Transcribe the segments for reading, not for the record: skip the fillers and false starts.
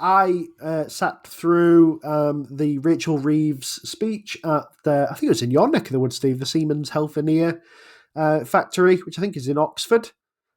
I sat through the Rachel Reeves speech at I think it was in your neck of the woods, Steve, the Siemens Healthineer factory, which I think is in Oxford.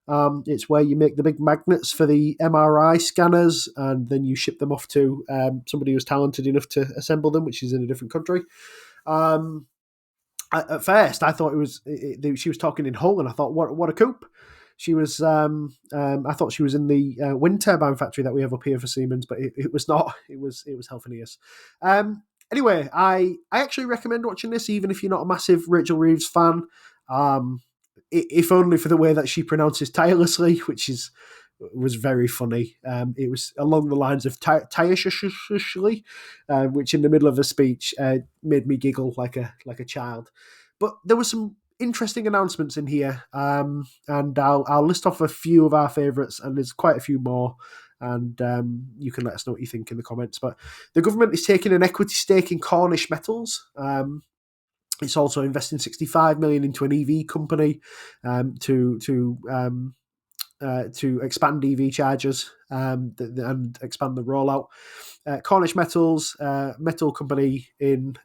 It's where you make the big magnets for the MRI scanners, and then you ship them off to somebody who's talented enough to assemble them, which is in a different country. Um, at first, I thought she was talking in Hull, and I thought, what a coup. She was. I thought she was in the wind turbine factory that we have up here for Siemens, but it was not. It was Healthineers. Anyway, I actually recommend watching this, even if you're not a massive Rachel Reeves fan. Um, if only for the way that she pronounces tirelessly, which was very funny. It was along the lines of tirelessly, which in the middle of a speech made me giggle like a child. But there were some interesting announcements in here, and I'll list off a few of our favourites, and there's quite a few more. And you can let us know what you think in the comments. But the government is taking an equity stake in Cornish Metals. It's also investing 65 million into an EV company to expand EV chargers and expand the rollout. Cornish Metals, metal company in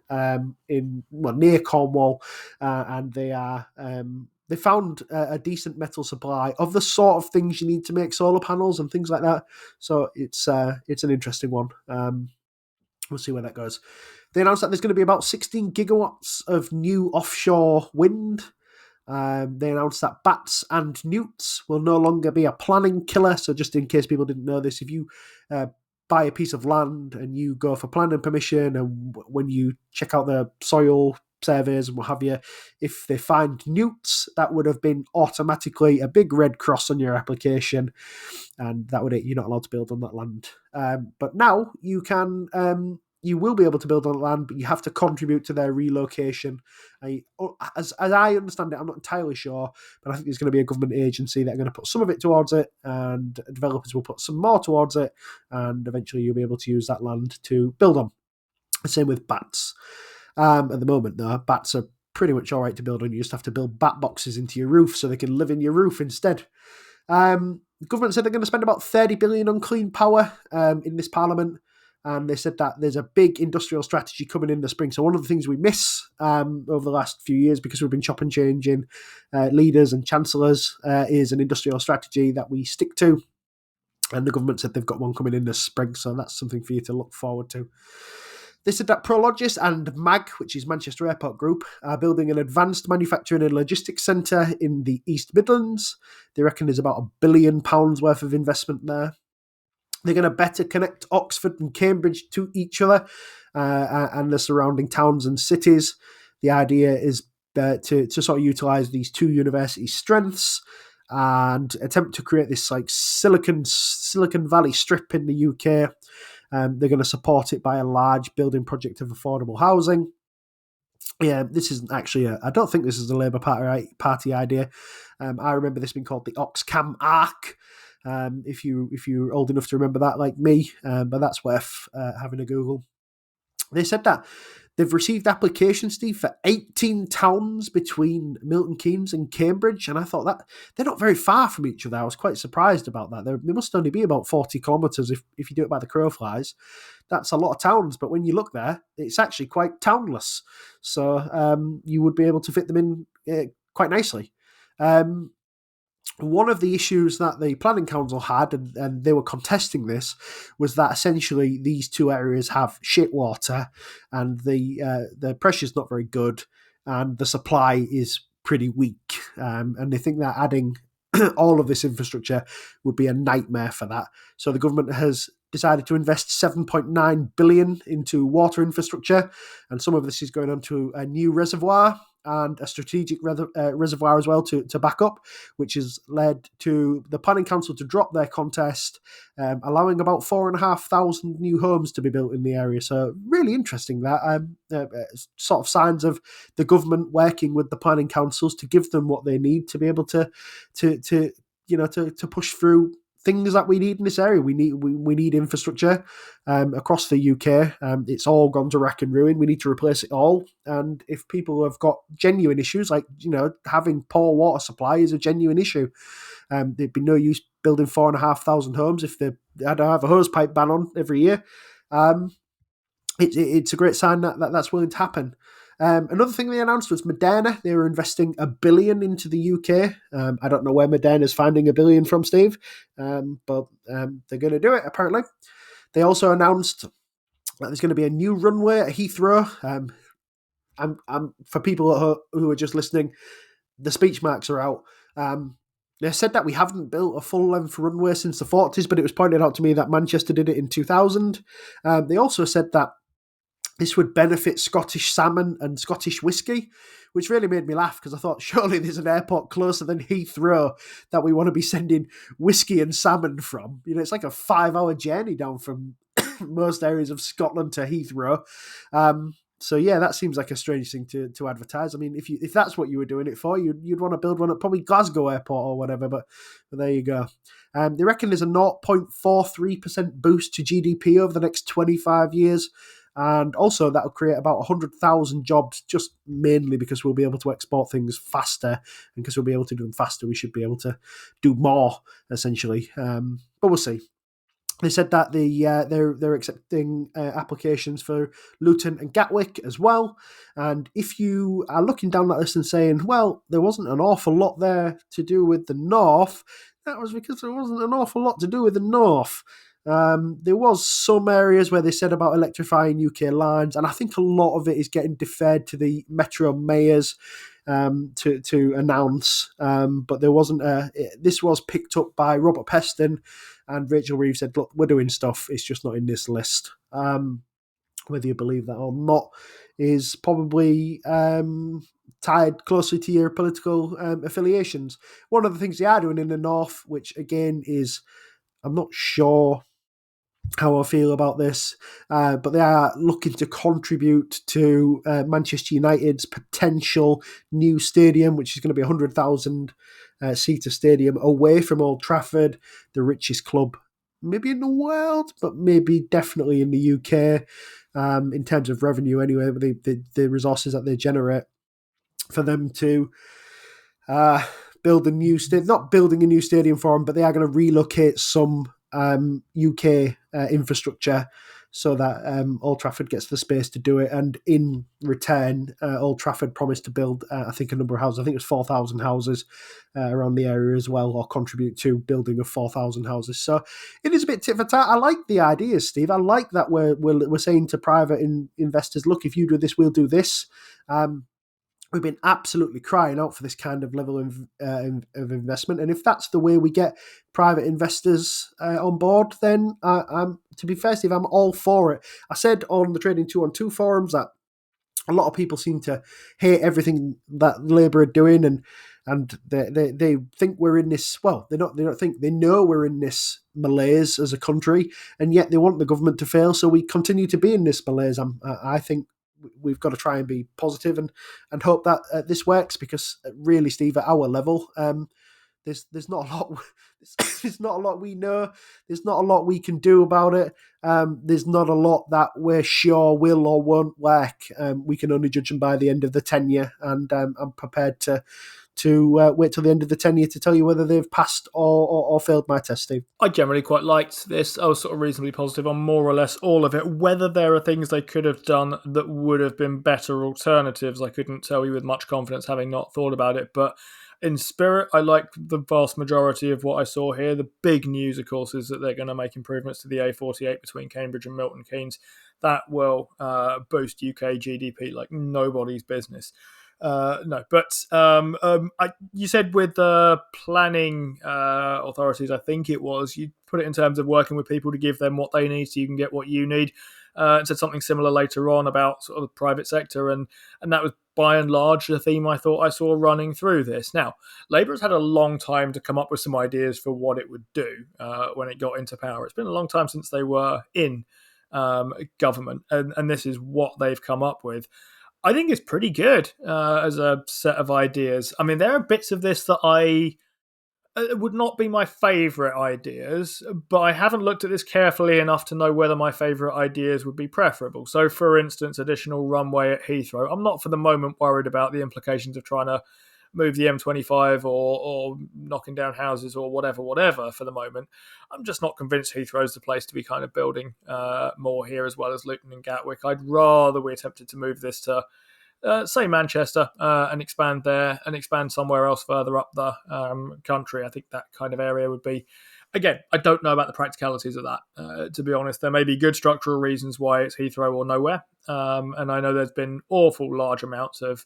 near Cornwall, and they found a decent metal supply of the sort of things you need to make solar panels and things like that. So it's an interesting one. We'll see where that goes. They announced that there's going to be about 16 gigawatts of new offshore wind. They announced that bats and newts will no longer be a planning killer. So just in case people didn't know this, if you buy a piece of land and you go for planning permission, and when you check out the soil surveys and what have you, if they find newts, that would have been automatically a big red cross on your application, and that would you're not allowed to build on that land. But now you can. You will be able to build on land, but you have to contribute to their relocation. As I understand it, I'm not entirely sure, but I think there's going to be a government agency that are going to put some of it towards it, and developers will put some more towards it, and eventually you'll be able to use that land to build on. Same with bats. At the moment, though, bats are pretty much all right to build on. You just have to build bat boxes into your roof so they can live in your roof instead. The government said they're going to spend about 30 billion on clean power in this parliament. And they said that there's a big industrial strategy coming in the spring. So one of the things we miss over the last few years, because we've been chop and changing leaders and chancellors, is an industrial strategy that we stick to. And the government said they've got one coming in the spring. So that's something for you to look forward to. They said that Prologis and MAG, which is Manchester Airport Group, are building an advanced manufacturing and logistics centre in the East Midlands. They reckon there's about £1 billion worth of investment there. They're going to better connect Oxford and Cambridge to each other and the surrounding towns and cities. The idea is to sort of utilise these two university strengths and attempt to create this like Silicon Valley strip in the UK. They're going to support it by a large building project of affordable housing. Yeah, this isn't actually I don't think this is a Labour Party idea. I remember this being called the Oxcam Arc. If you're old enough to remember that, like me, but that's worth having a Google. They said that they've received applications, Steve, for 18 towns between Milton Keynes and Cambridge, and I thought that they're not very far from each other. I was quite surprised about that. They must only be about 40 kilometres if you do it by the crow flies. That's a lot of towns, but when you look there, it's actually quite townless. So you would be able to fit them in quite nicely. One of the issues that the Planning Council had, and they were contesting this, was that essentially these two areas have shit water, and the pressure's not very good, and the supply is pretty weak. And they think that adding all of this infrastructure would be a nightmare for that. So the government has decided to invest 7.9 billion into water infrastructure, and some of this is going on to a new reservoir and a strategic reservoir as well to back up, which has led to the Planning Council to drop their contest, allowing about 4,500 new homes to be built in the area. So really interesting that sort of signs of the government working with the planning councils to give them what they need to be able to push through things that we need in this area. We need infrastructure across the UK. It's all gone to rack and ruin. We need to replace it all. And if people have got genuine issues, like having poor water supply is a genuine issue. There'd be no use building 4,500 homes if they had to have a hose pipe ban on every year. It's a great sign that's willing to happen. Another thing they announced was Moderna. They were investing $1 billion into the UK. I don't know where Moderna's finding $1 billion from, Steve, but they're going to do it, apparently. They also announced that there's going to be a new runway at Heathrow. For people who are just listening, the speech marks are out. They said that we haven't built a full-length runway since the 40s, but it was pointed out to me that Manchester did it in 2000. They also said that this would benefit Scottish salmon and Scottish whiskey, which really made me laugh because I thought, surely there's an airport closer than Heathrow that we want to be sending whiskey and salmon from. You know, it's like a 5-hour journey down from most areas of Scotland to Heathrow. So yeah, that seems like a strange thing to advertise. I mean, if that's what you were doing it for, you'd want to build one at probably Glasgow Airport or whatever. But there you go. They reckon there's a 0.43% boost to GDP over the next 25 years. And also that'll create about 100,000 jobs, just mainly because we'll be able to export things faster. And because we'll be able to do them faster, we should be able to do more, essentially. But we'll see. They said that they're accepting applications for Luton and Gatwick as well. And if you are looking down that list and saying, well, there wasn't an awful lot there to do with the North, that was because there wasn't an awful lot to do with the North. There was some areas where they said about electrifying UK lines, and I think a lot of it is getting deferred to the metro mayors to announce. But there wasn't this was picked up by Robert Peston, and Rachel Reeves said, look, we're doing stuff, it's just not in this list. Whether you believe that or not is probably tied closely to your political affiliations. One of the things they are doing in the North, which again is, I'm not sure how I feel about this, but they are looking to contribute to Manchester United's potential new stadium, which is going to be 100,000 seater stadium away from Old Trafford, the richest club maybe in the world, but maybe definitely in the UK in terms of revenue anyway, the resources that they generate for them to build a new stadium, not building a new stadium for them, but they are going to relocate some UK infrastructure so that Old Trafford gets the space to do it. And in return, Old Trafford promised to build, I think, a number of houses. I think it was 4,000 houses around the area as well, or contribute to building of 4,000 houses. So it is a bit tit for tat. I like the ideas, Steve. I like that we're saying to private investors, look, if you do this, we'll do this. We've been absolutely crying out for this kind of level of investment. And if that's the way we get private investors on board, then to be fair, Steve, I'm all for it. I said on the Trading 212 forums that a lot of people seem to hate everything that Labour are doing, and they think we're in this. Well, they don't think, they know we're in this malaise as a country, and yet they want the government to fail. So we continue to be in this malaise. I think we've got to try and be positive and hope that this works, because really, Steve, at our level, there's not a lot. There's not a lot we know. There's not a lot we can do about it. There's not a lot that we're sure will or won't work. We can only judge them by the end of the tenure, and I'm prepared to wait till the end of the tenure to tell you whether they've passed or failed my test, Steve. I generally quite liked this. I was sort of reasonably positive on more or less all of it. Whether there are things they could have done that would have been better alternatives, I couldn't tell you with much confidence, having not thought about it. But in spirit, I liked the vast majority of what I saw here. The big news, of course, is that they're going to make improvements to the A48 between Cambridge and Milton Keynes. That will boost UK GDP like nobody's business. No, but you said with the planning authorities, I think it was, you put it in terms of working with people to give them what they need so you can get what you need. And said something similar later on about sort of the private sector, and that was by and large the theme I thought I saw running through this. Now, Labour has had a long time to come up with some ideas for what it would do when it got into power. It's been a long time since they were in government, and this is what they've come up with. I think it's pretty good as a set of ideas. I mean, there are bits of this that I would not be my favourite ideas, but I haven't looked at this carefully enough to know whether my favourite ideas would be preferable. So, for instance, additional runway at Heathrow. I'm not for the moment worried about the implications of trying to move the M25 or knocking down houses or whatever for the moment. I'm just not convinced Heathrow's the place to be kind of building more here, as well as Luton and Gatwick. I'd rather we attempted to move this to say Manchester and expand there and expand somewhere else further up the country. I think that kind of area would be, again, I don't know about the practicalities of that, to be honest. There may be good structural reasons why it's Heathrow or nowhere. And I know there's been awful large amounts of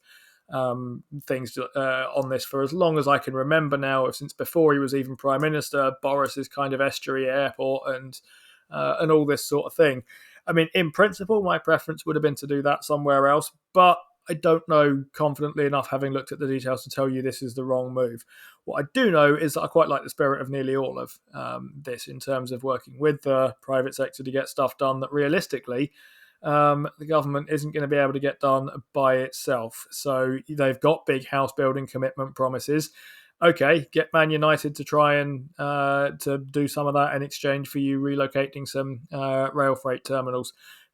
things on this for as long as I can remember now, since before he was even Prime Minister, Boris's kind of estuary airport and all this sort of thing. I mean, in principle, my preference would have been to do that somewhere else, but I don't know confidently enough, having looked at the details, to tell you this is the wrong move. What I do know is that I quite like the spirit of nearly all of this, in terms of working with the private sector to get stuff done that realistically the government isn't going to be able to get done by itself. So they've got big house building commitment promises. Okay, get Man United to try and to do some of that in exchange for you relocating some rail freight terminals.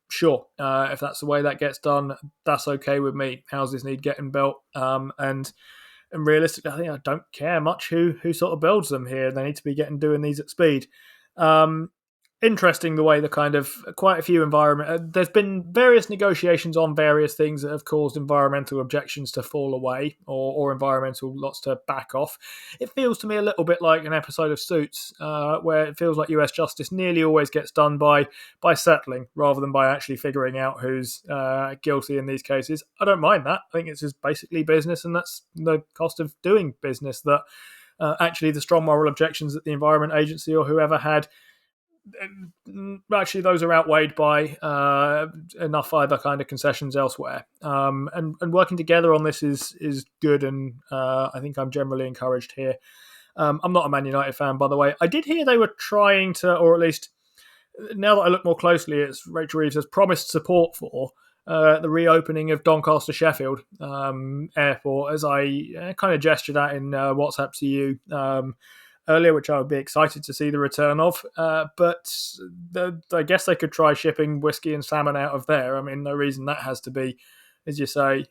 Sure, if that's the way that gets done, that's okay with me. Houses need getting built, and realistically, I think I don't care much who sort of builds them here. They need to be doing these at speed. Interesting the way the kind of quite a few there's been various negotiations on various things that have caused environmental objections to fall away, or environmental lots to back off. It feels to me a little bit like an episode of Suits, where it feels like US justice nearly always gets done by settling rather than by actually figuring out who's guilty in these cases. I don't mind that. I think it's just basically business, and that's the cost of doing business, that actually the strong moral objections that the Environment Agency or whoever had, actually those are outweighed by enough other kind of concessions elsewhere, and working together on this is good, and I think I'm generally encouraged here. I'm not a Man United fan, by the way. I did hear they were trying to, or at least now that I look more closely, it's Rachel Reeves has promised support for the reopening of Doncaster Sheffield Airport, as I kind of gestured at in WhatsApp to you earlier, which I would be excited to see the return of. But I guess they could try shipping whiskey and salmon out of there. I mean, no reason that has to be, as you say,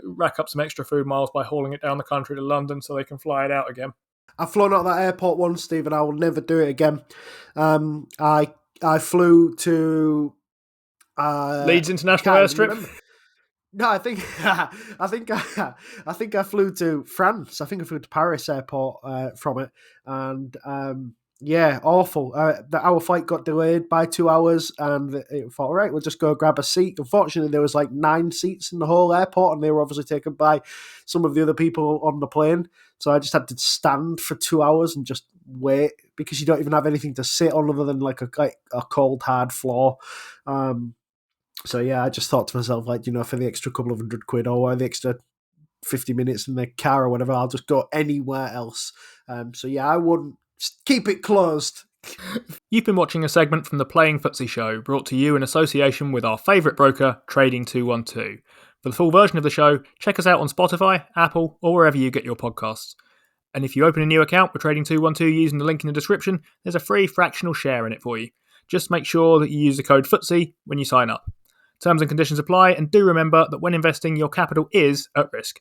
rack up some extra food miles by hauling it down the country to London so they can fly it out again. I've flown out of that airport once, Steve, and I will never do it again. I flew to Leeds International Airstrip. No, I think I think I flew to France. I think I flew to Paris airport from it, and yeah, awful. Our flight got delayed by 2 hours, and it thought, all right, we'll just go grab a seat. Unfortunately, there was like 9 seats in the whole airport, and they were obviously taken by some of the other people on the plane. So I just had to stand for 2 hours and just wait, because you don't even have anything to sit on other than like a cold hard floor. So yeah, I just thought to myself, like, for the extra couple of £100 or the extra 50 minutes in the car or whatever, I'll just go anywhere else. So yeah, I wouldn't keep it closed. You've been watching a segment from the Playing FTSE show, brought to you in association with our favourite broker, Trading 212. For the full version of the show, check us out on Spotify, Apple, or wherever you get your podcasts. And if you open a new account with Trading 212 using the link in the description, there's a free fractional share in it for you. Just make sure that you use the code FTSE when you sign up. Terms and conditions apply, and do remember that when investing, your capital is at risk.